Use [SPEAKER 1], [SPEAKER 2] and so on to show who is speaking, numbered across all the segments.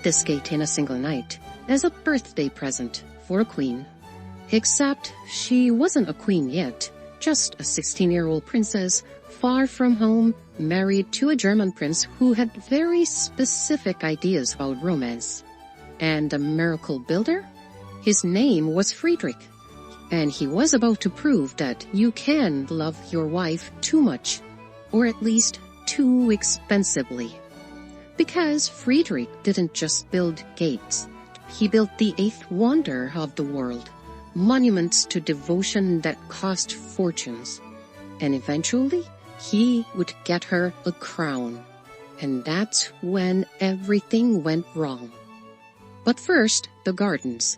[SPEAKER 1] this gate in a single night as a birthday present for a queen. Except she wasn't a queen yet, just a 16-year-old princess, far from home, married to a German prince who had very specific ideas about romance. And a miracle builder? His name was Friedrich, and he was about to prove that you can love your wife too much, or at least too expensively. Because Friedrich didn't just build gates, he built the eighth wonder of the world, monuments to devotion that cost fortunes. And eventually, he would get her a crown. And that's when everything went wrong. But first, the gardens.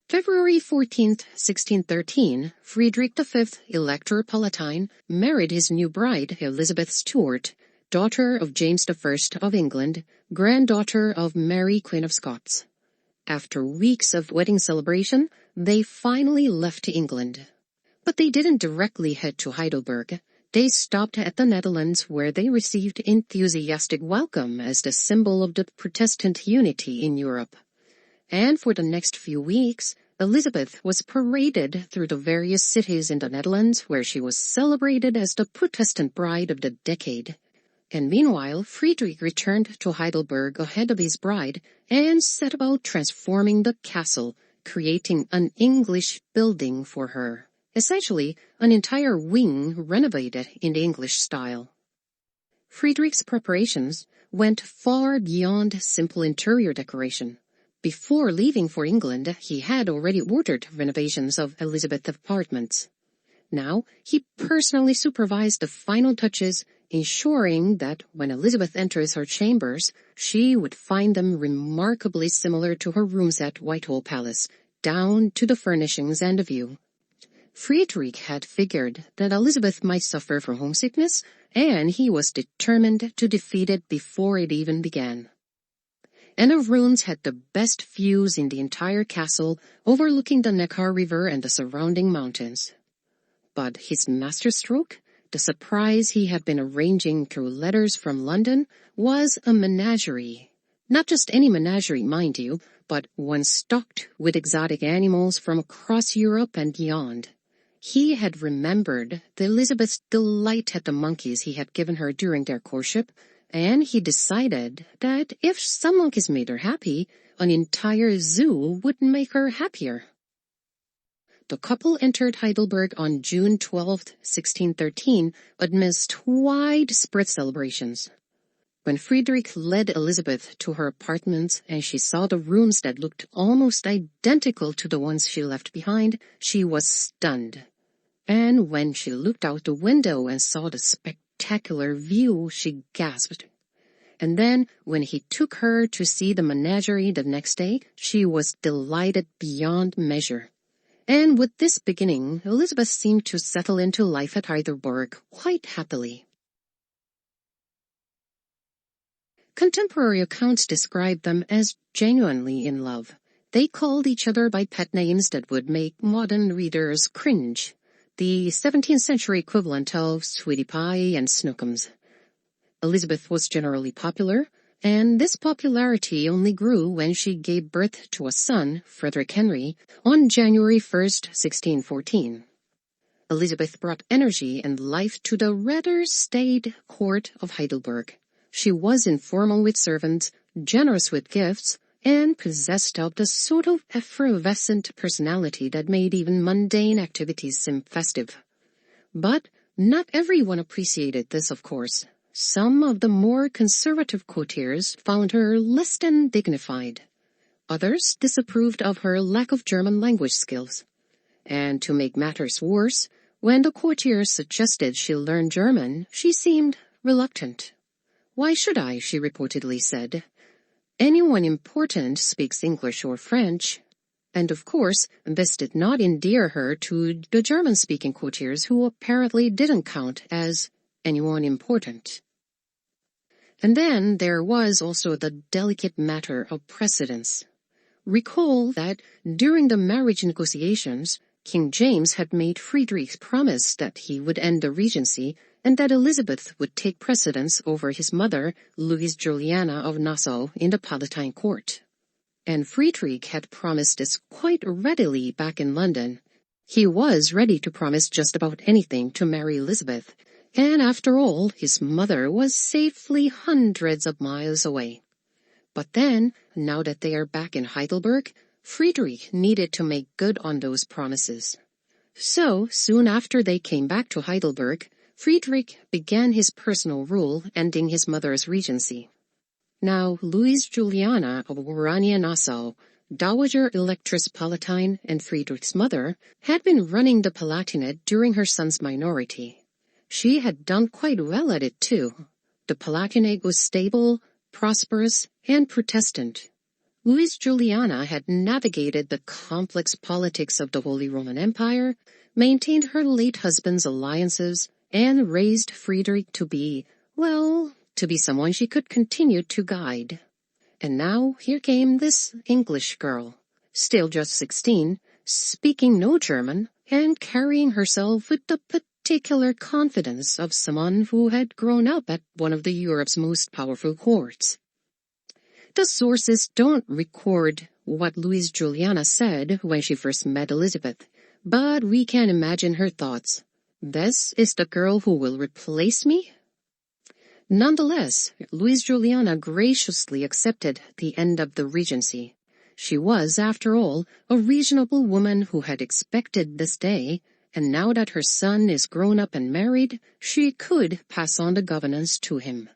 [SPEAKER 1] February 14th, 1613, Friedrich V, Elector Palatine, married his new bride, Elizabeth Stuart, daughter of James I of England, granddaughter of Mary, Queen of Scots. After weeks of wedding celebration, they finally left England. But they didn't directly head to Heidelberg. They stopped at the Netherlands, where they received enthusiastic welcome as the symbol of the Protestant unity in Europe. And for the next few weeks, Elizabeth was paraded through the various cities in the Netherlands where she was celebrated as the Protestant bride of the decade. And meanwhile, Friedrich returned to Heidelberg ahead of his bride and set about transforming the castle, creating an English building for her. Essentially, an entire wing renovated in the English style. Friedrich's preparations went far beyond simple interior decoration. Before leaving for England, he had already ordered renovations of Elizabeth's apartments. Now, he personally supervised the final touches, ensuring that when Elizabeth enters her chambers, she would find them remarkably similar to her rooms at Whitehall Palace, down to the furnishings and the view. Friedrich had figured that Elizabeth might suffer from homesickness, and he was determined to defeat it before it even began. And her rooms had the best views in the entire castle, overlooking the Neckar River and the surrounding mountains. But his masterstroke, the surprise he had been arranging through letters from London, was a menagerie. Not just any menagerie, mind you, but one stocked with exotic animals from across Europe and beyond. He had remembered Elizabeth's delight at the monkeys he had given her during their courtship, and he decided that if some monkeys made her happy, an entire zoo would make her happier. The couple entered Heidelberg on June 12, 1613, amidst widespread celebrations. When Friedrich led Elizabeth to her apartments and she saw the rooms that looked almost identical to the ones she left behind, she was stunned. And when she looked out the window and saw the spectacular view, she gasped. And then, when he took her to see the menagerie the next day, she was delighted beyond measure. And with this beginning, Elizabeth seemed to settle into life at Heidelberg quite happily. Contemporary accounts describe them as genuinely in love. They called each other by pet names that would make modern readers cringe, the 17th century equivalent of Sweetie Pie and Snookums. Elizabeth was generally popular, and this popularity only grew when she gave birth to a son, Frederick Henry, on January 1st, 1614. Elizabeth brought energy and life to the rather staid court of Heidelberg. She was informal with servants, generous with gifts, and possessed of the sort of effervescent personality that made even mundane activities seem festive. But not everyone appreciated this, of course. Some of the more conservative courtiers found her less than dignified. Others disapproved of her lack of German language skills. And to make matters worse, when the courtiers suggested she learn German, she seemed reluctant. "Why should I?" she reportedly said. "Anyone important speaks English or French." And of course, this did not endear her to the German-speaking courtiers who apparently didn't count as anyone important. And then there was also the delicate matter of precedence. Recall that during the marriage negotiations, King James had made Friedrich promise that he would end the regency, and that Elizabeth would take precedence over his mother, Louise Juliana of Nassau, in the Palatine court. And Friedrich had promised this quite readily back in London. He was ready to promise just about anything to marry Elizabeth, and after all, his mother was safely hundreds of miles away. But then, now that they are back in Heidelberg, Friedrich needed to make good on those promises. So, soon after they came back to Heidelberg, Friedrich began his personal rule, ending his mother's regency. Now, Louise Juliana of Orania-Nassau, Dowager Electress Palatine and Friedrich's mother, had been running the Palatinate during her son's minority. She had done quite well at it too. The Palatinate was stable, prosperous, and Protestant. Louise Juliana had navigated the complex politics of the Holy Roman Empire, maintained her late husband's alliances, and raised Friedrich to be someone she could continue to guide. And now here came this English girl, still just 16, speaking no German, and carrying herself with the particular confidence of someone who had grown up at one of Europe's most powerful courts. The sources don't record what Louise Juliana said when she first met Elizabeth, but we can imagine her thoughts. This is the girl who will replace me? Nonetheless, Louise Juliana graciously accepted the end of the regency. She was, after all, a reasonable woman who had expected this day, and now that her son is grown up and married, she could pass on the governance to him.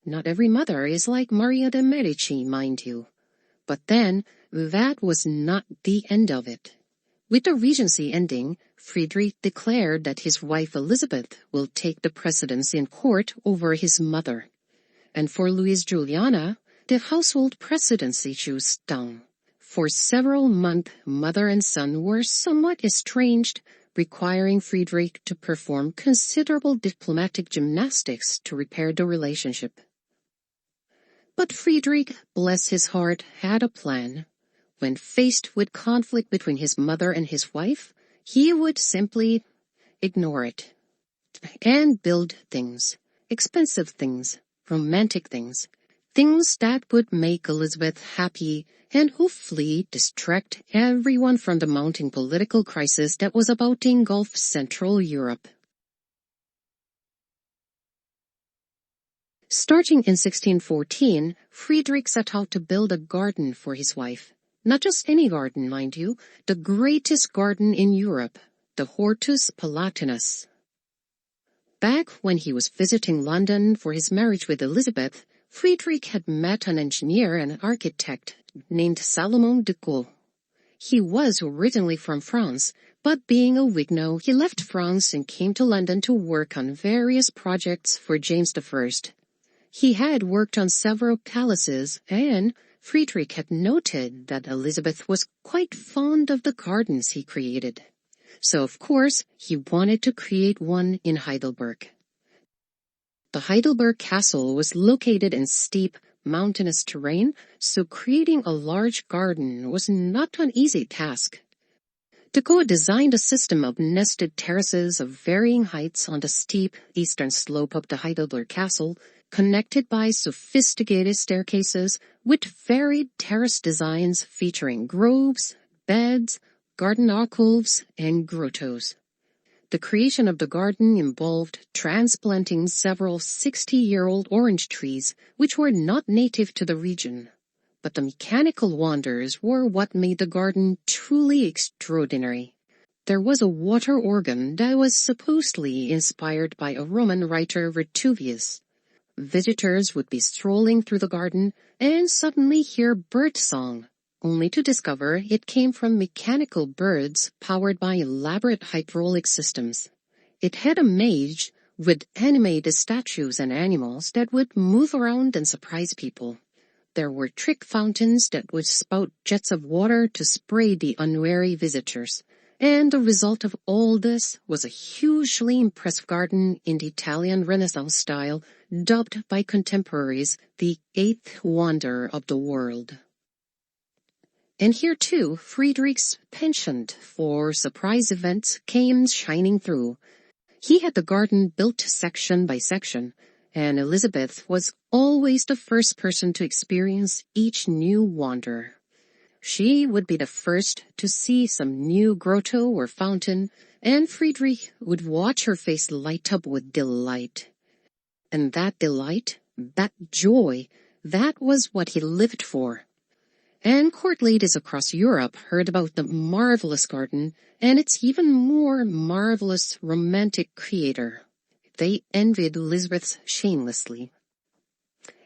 [SPEAKER 1] Not every mother is like Maria de' Medici, mind you. But then, that was not the end of it. With the regency ending, Friedrich declared that his wife Elizabeth will take the precedence in court over his mother. And for Louise Juliana, the household presidency issues down. For several months, mother and son were somewhat estranged, requiring Friedrich to perform considerable diplomatic gymnastics to repair the relationship. But Friedrich, bless his heart, had a plan. When faced with conflict between his mother and his wife, he would simply ignore it and build things, expensive things, romantic things, things that would make Elizabeth happy and hopefully distract everyone from the mounting political crisis that was about to engulf Central Europe. Starting in 1614, Friedrich set out to build a garden for his wife. Not just any garden, mind you, the greatest garden in Europe, the Hortus Palatinus. Back when he was visiting London for his marriage with Elizabeth, Friedrich had met an engineer and an architect named Salomon de Gaulle. He was originally from France, but being a Huguenot, he left France and came to London to work on various projects for James I. He had worked on several palaces, and Friedrich had noted that Elizabeth was quite fond of the gardens he created. So, of course, he wanted to create one in Heidelberg. The Heidelberg castle was located in steep, mountainous terrain, so creating a large garden was not an easy task. De Gaulle designed a system of nested terraces of varying heights on the steep eastern slope of the Heidelberg castle, connected by sophisticated staircases with varied terrace designs featuring groves, beds, garden alcoves, and grottos. The creation of the garden involved transplanting several 60-year-old orange trees which were not native to the region. But the mechanical wonders were what made the garden truly extraordinary. There was a water organ that was supposedly inspired by a Roman writer Vitruvius. Visitors would be strolling through the garden and suddenly hear birdsong, only to discover it came from mechanical birds powered by elaborate hydraulic systems. It had a mage with animated statues and animals that would move around and surprise people. There were trick fountains that would spout jets of water to spray the unwary visitors. And the result of all this was a hugely impressive garden in the Italian Renaissance style, dubbed by contemporaries the eighth wonder of the world. And here too, Friedrich's penchant for surprise events came shining through. He had the garden built section by section, and Elizabeth was always the first person to experience each new wonder. She would be the first to see some new grotto or fountain, and Friedrich would watch her face light up with delight. And that delight, that joy, that was what he lived for. And court ladies across Europe heard about the marvelous garden and its even more marvelous romantic creator. They envied Elizabeth shamelessly.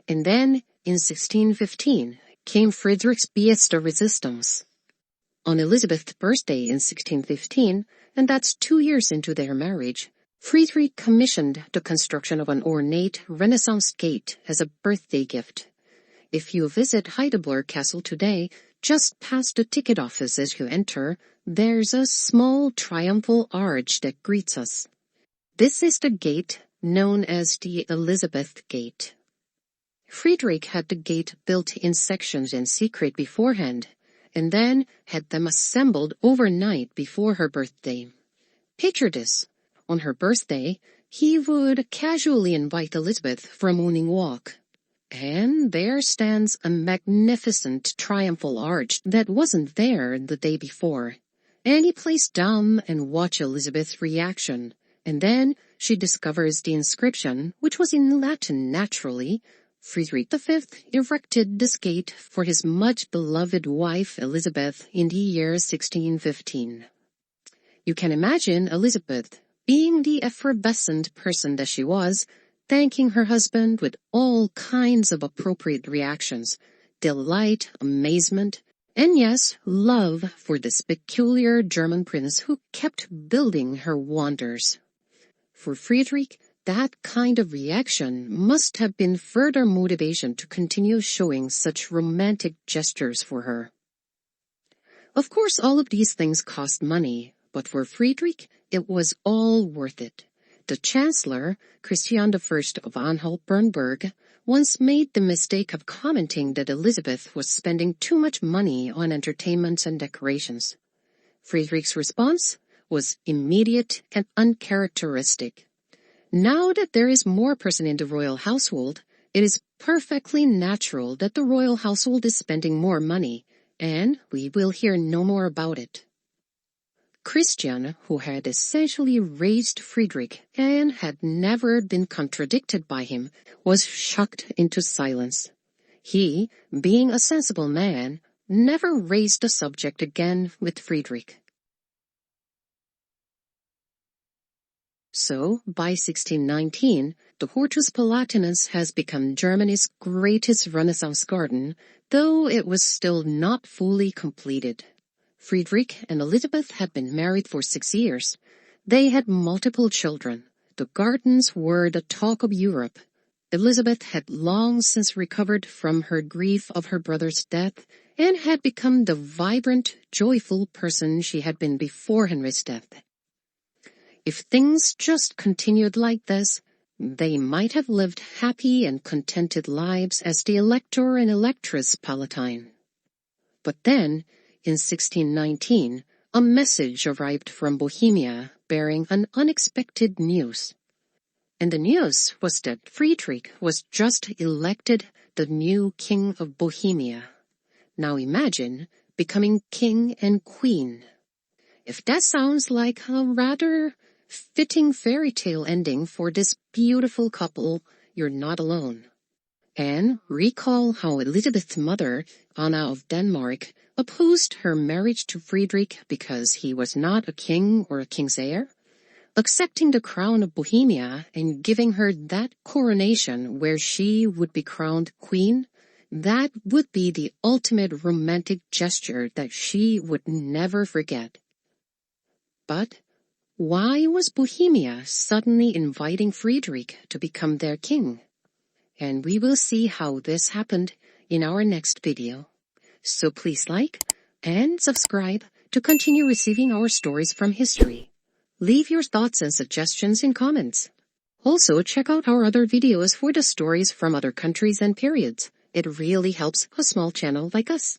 [SPEAKER 1] And then, in 1615, came Friedrich's pièce de résistance. On Elizabeth's birthday in 1615, and that's 2 years into their marriage, Friedrich commissioned the construction of an ornate Renaissance gate as a birthday gift. If you visit Heidelberg Castle today, just past the ticket office as you enter, there's a small triumphal arch that greets us. This is the gate known as the Elizabeth Gate. Friedrich had the gate built in sections in secret beforehand, and then had them assembled overnight before her birthday. Picture this. On her birthday, he would casually invite Elizabeth for a morning walk. And there stands a magnificent triumphal arch that wasn't there the day before. And he plays dumb and watches Elizabeth's reaction. And then she discovers the inscription, which was in Latin naturally. Friedrich V erected this gate for his much-beloved wife Elizabeth in the year 1615. You can imagine Elizabeth, being the effervescent person that she was, thanking her husband with all kinds of appropriate reactions, delight, amazement, and yes, love for this peculiar German prince who kept building her wonders. For Friedrich, that kind of reaction must have been further motivation to continue showing such romantic gestures for her. Of course, all of these things cost money, but for Friedrich, it was all worth it. The Chancellor, Christian I of Anhalt-Bernburg, once made the mistake of commenting that Elizabeth was spending too much money on entertainments and decorations. Friedrich's response was immediate and uncharacteristic. Now that there is more person in the royal household, it is perfectly natural that the royal household is spending more money, and we will hear no more about it. Christian, who had essentially raised Friedrich and had never been contradicted by him, was shocked into silence. He, being a sensible man, never raised the subject again with Friedrich. So, by 1619, the Hortus Palatinus has become Germany's greatest Renaissance garden, though it was still not fully completed. Friedrich and Elizabeth had been married for 6 years. They had multiple children. The gardens were the talk of Europe. Elizabeth had long since recovered from her grief of her brother's death and had become the vibrant, joyful person she had been before Henry's death. If things just continued like this, they might have lived happy and contented lives as the Elector and Electress Palatine. But then, in 1619, a message arrived from Bohemia bearing an unexpected news. And the news was that Friedrich was just elected the new King of Bohemia. Now imagine becoming king and queen. If that sounds like a rather fitting fairy tale ending for this beautiful couple, you're not alone. And recall how Elizabeth's mother, Anna of Denmark, opposed her marriage to Friedrich because he was not a king or a king's heir. Accepting the crown of Bohemia and giving her that coronation where she would be crowned queen, that would be the ultimate romantic gesture that she would never forget. But why was Bohemia suddenly inviting Friedrich to become their king? And we will see how this happened in our next video. So please like and subscribe to continue receiving our stories from history. Leave your thoughts and suggestions in comments. Also, check out our other videos for the stories from other countries and periods. It really helps a small channel like us.